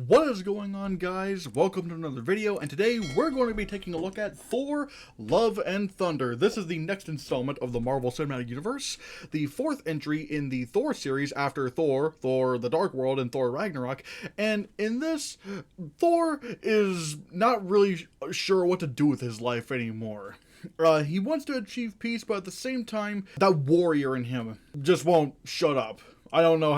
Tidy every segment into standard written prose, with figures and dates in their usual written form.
What is going on, guys? Welcome to another video, and today we're going to be taking a look at Thor, Love and Thunder. This is the next installment of the Marvel Cinematic Universe, the fourth entry in the Thor series after Thor, The Dark World, and Thor Ragnarok. And in this, Thor is not really sure what to do with his life anymore. He wants to achieve peace, but at the same time, that warrior in him just won't shut up. I don't know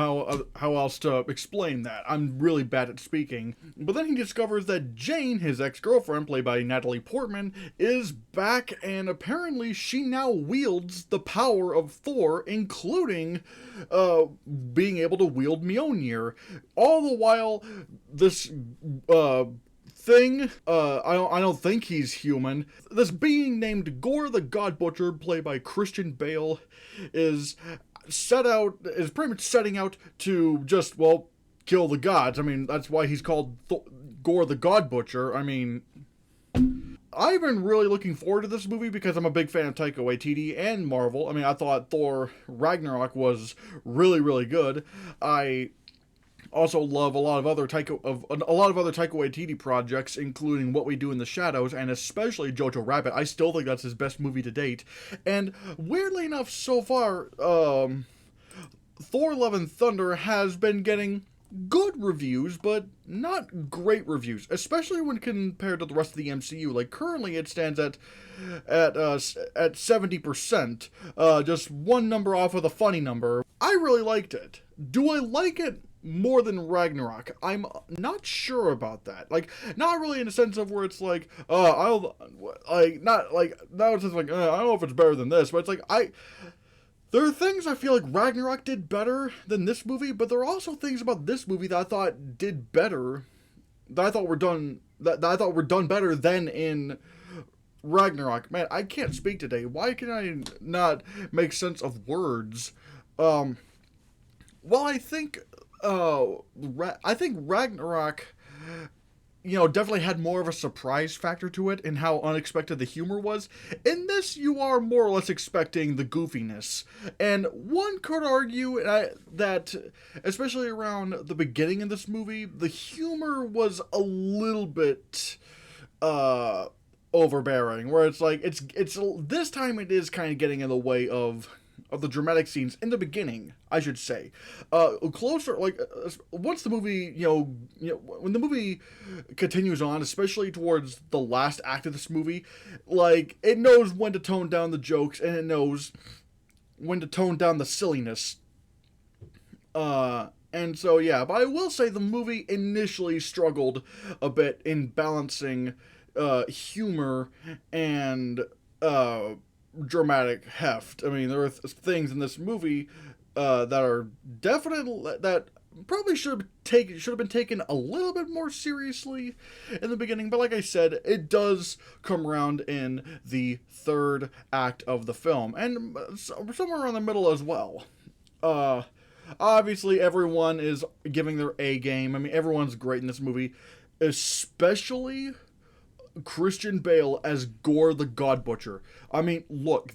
how else to explain that. I'm really bad at speaking. But then he discovers that Jane, his ex-girlfriend, played by Natalie Portman, is back, and apparently she now wields the power of Thor, including being able to wield Mjolnir. All the while, this thing, I don't think he's human. This being named Gore the God Butcher, played by Christian Bale, is pretty much setting out to just, well, kill the gods. I mean, that's why he's called Gore the God Butcher. I mean, I've been really looking forward to this movie because I'm a big fan of Taika Waititi and Marvel. I mean, I thought Thor Ragnarok was really, really good. I also love a lot of other Taika Waititi projects, including What We Do in the Shadows, and especially Jojo Rabbit. I still think that's his best movie to date. And weirdly enough, so far, Thor: Love and Thunder has been getting good reviews, but not great reviews, especially when compared to the rest of the MCU. Like, currently it stands at 70%, just one number off of the funny number. I really liked it. Do I like it more than Ragnarok? I'm not sure about that. Like, not really in the sense of where it's like, I don't know if it's better than this, but it's like, there are things I feel like Ragnarok did better than this movie, but there are also things about this movie that I thought did better, that I thought were done better than in Ragnarok. Man, I can't speak today. Why can I not make sense of words? Well, I think Ragnarok, definitely had more of a surprise factor to it in how unexpected the humor was. In this, you are more or less expecting the goofiness. And one could argue that, especially around the beginning of this movie, the humor was a little bit overbearing, where it's like, it's this time it is kind of getting in the way of the dramatic scenes in the beginning, I should say. Closer, like, once the movie, when the movie continues on, especially towards the last act of this movie, like, it knows when to tone down the jokes, and it knows when to tone down the silliness. And so, yeah, but I will say the movie initially struggled a bit in balancing humor and dramatic heft. I mean, there are things in this movie that are that probably should have been taken a little bit more seriously in the beginning, but like I said, it does come around in the third act of the film, and somewhere around the middle as well. Obviously, everyone is giving their A game. I mean, everyone's great in this movie, especially Christian Bale as Gore the God Butcher. I mean, look,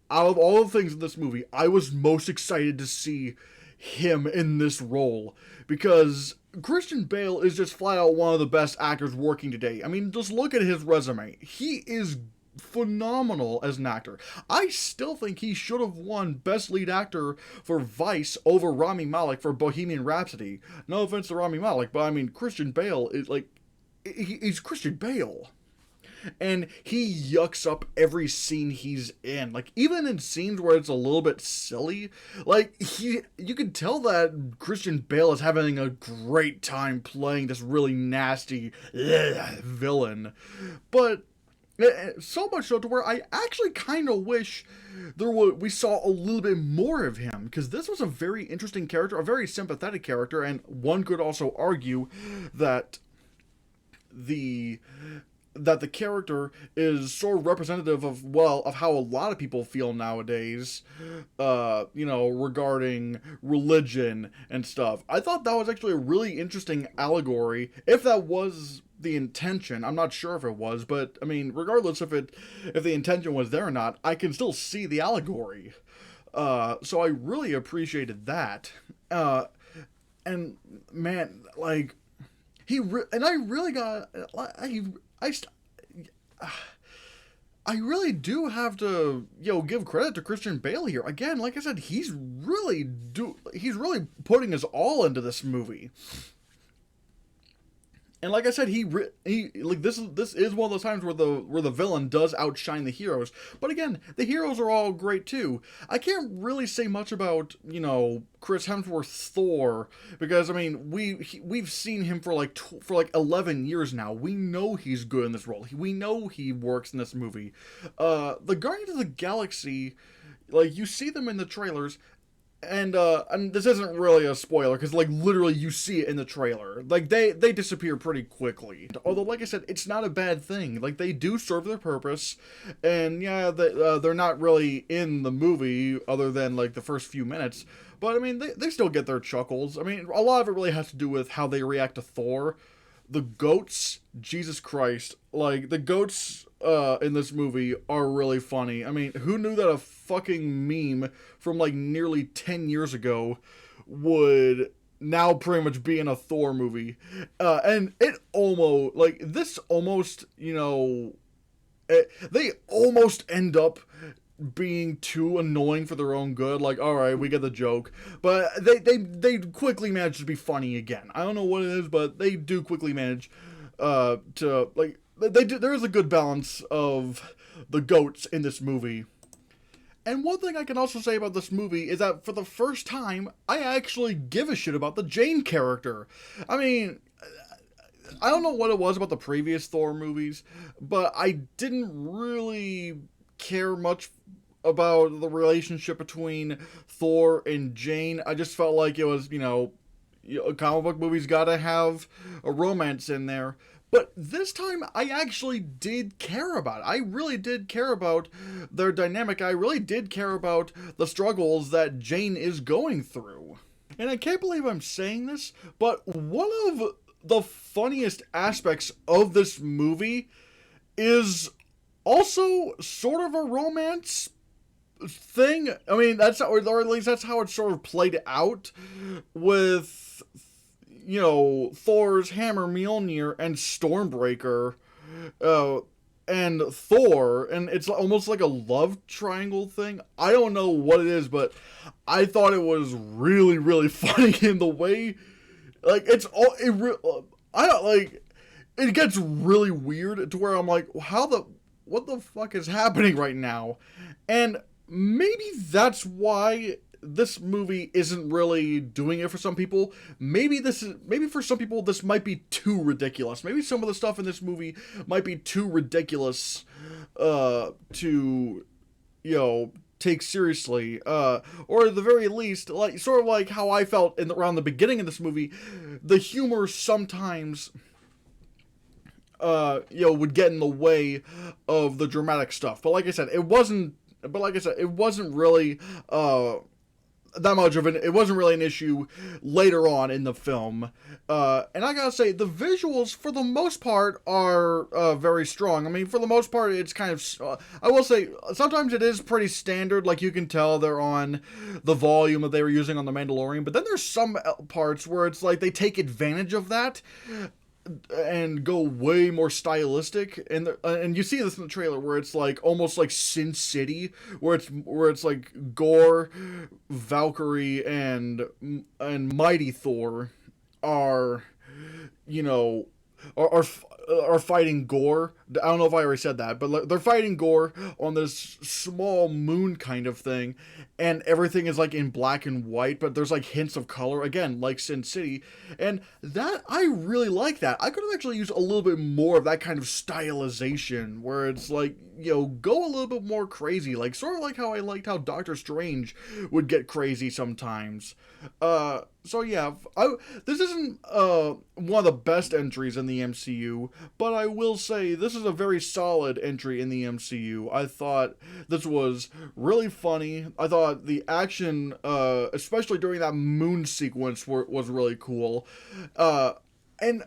out of all the things in this movie, I was most excited to see him in this role, because Christian Bale is just flat out one of the best actors working today. I mean, just look at his resume. He is phenomenal as an actor. I still think he should have won Best Lead Actor for Vice over Rami Malek for Bohemian Rhapsody. No offense to Rami Malek, but I mean, Christian Bale is like, he's Christian Bale. And he yucks up every scene he's in. Like, even in scenes where it's a little bit silly, like, you can tell that Christian Bale is having a great time playing this really nasty villain. But so much so to where I actually kind of wish we saw a little bit more of him, because this was a very interesting character, a very sympathetic character, and one could also argue that the character is sort of representative of how a lot of people feel nowadays, regarding religion and stuff. I thought that was actually a really interesting allegory, if that was the intention. I'm not sure if it was, but I mean, regardless if the intention was there or not, I can still see the allegory. So I really appreciated that. And man, like, and I really got, I, st- I really do have to, give credit to Christian Bale here. Again, like I said, he's really putting his all into this movie. And like I said, he like this is one of those times where the villain does outshine the heroes. But again, the heroes are all great too. I can't really say much about Chris Hemsworth's Thor, because I mean we've seen him for like 11 years now. We know he's good in this role. We know he works in this movie. The Guardians of the Galaxy, like, you see them in the trailers. And this isn't really a spoiler, because, like, literally you see it in the trailer. Like, they disappear pretty quickly. Although, like I said, it's not a bad thing. Like, they do serve their purpose. And, yeah, they're not really in the movie other than, like, the first few minutes. But, I mean, they still get their chuckles. I mean, a lot of it really has to do with how they react to Thor. The goats, Jesus Christ. Like, the goats in this movie are really funny. I mean, who knew that a fucking meme from like nearly 10 years ago would now pretty much be in a Thor movie? And it almost, like, this almost, they almost end up being too annoying for their own good. Like, alright, we get the joke. But they quickly manage to be funny again. I don't know what it is, but they do quickly manage to, like, there is a good balance of the goats in this movie. And one thing I can also say about this movie is that for the first time, I actually give a shit about the Jane character. I mean, I don't know what it was about the previous Thor movies, but I didn't really care much about the relationship between Thor and Jane. I just felt like it was, comic book movies gotta have a romance in there. But this time, I actually did care about it. I really did care about their dynamic. I really did care about the struggles that Jane is going through. And I can't believe I'm saying this, but one of the funniest aspects of this movie is also sort of a romance thing. I mean, or at least that's how it sort of played out with Thor's hammer Mjolnir and Stormbreaker, and Thor, and it's almost like a love triangle thing. I don't know what it is, but I thought it was really, really funny in the way, like, it gets really weird to where I'm like, what the fuck is happening right now? And maybe that's why this movie isn't really doing it for some people. Maybe for some people this might be too ridiculous. Maybe some of the stuff in this movie might be too ridiculous to take seriously, or at the very least, like, sort of like how I felt around the beginning of this movie. The humor sometimes would get in the way of the dramatic stuff. But like I said, it wasn't really that much of it wasn't really an issue later on in the film. And I gotta say, the visuals, for the most part, are very strong. I mean, for the most part, it's kind of, I will say, sometimes it is pretty standard. Like, you can tell they're on the volume that they were using on The Mandalorian. But then there's some parts where it's like they take advantage of that and go way more stylistic, and you see this in the trailer where it's like almost like Sin City, where it's like Gore, Valkyrie, and Mighty Thor are are fighting Gore. I don't know if I already said that, but they're fighting Gore on this small moon kind of thing, and everything is like in black and white, but there's like hints of color, again, like Sin City, and that, I really like that. I could have actually used a little bit more of that kind of stylization, where it's like, go a little bit more crazy, like sort of like how I liked how Doctor Strange would get crazy sometimes. So yeah, this isn't one of the best entries in the MCU, but I will say this is a very solid entry in the MCU. I thought this was really funny. I thought the action, especially during that moon sequence, was really cool. And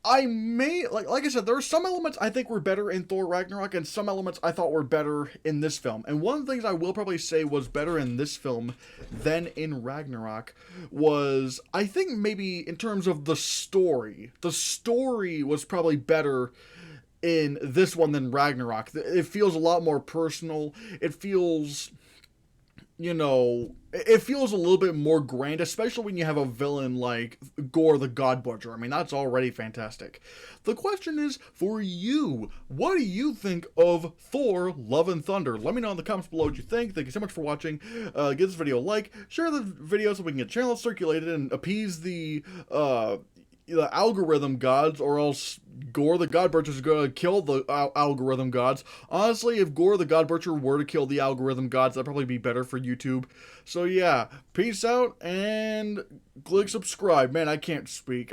I may, like I said, there are some elements I think were better in Thor Ragnarok, and some elements I thought were better in this film. And one of the things I will probably say was better in this film than in Ragnarok was, I think maybe in terms of the story. The story was probably better in this one than Ragnarok. It feels a lot more personal. It feels, it feels a little bit more grand, especially when you have a villain like Gore the God Butcher. I mean, that's already fantastic. The question is, for you, what do you think of Thor, Love and Thunder? Let me know in the comments below what you think. Thank you so much for watching. Give this video a like, share the video so we can get channel circulated and appease the algorithm gods, or else Gore the God Butcher is going to kill the algorithm gods. Honestly, if Gore the God Butcher were to kill the algorithm gods, that'd probably be better for YouTube. So yeah, peace out and click subscribe. Man, I can't speak.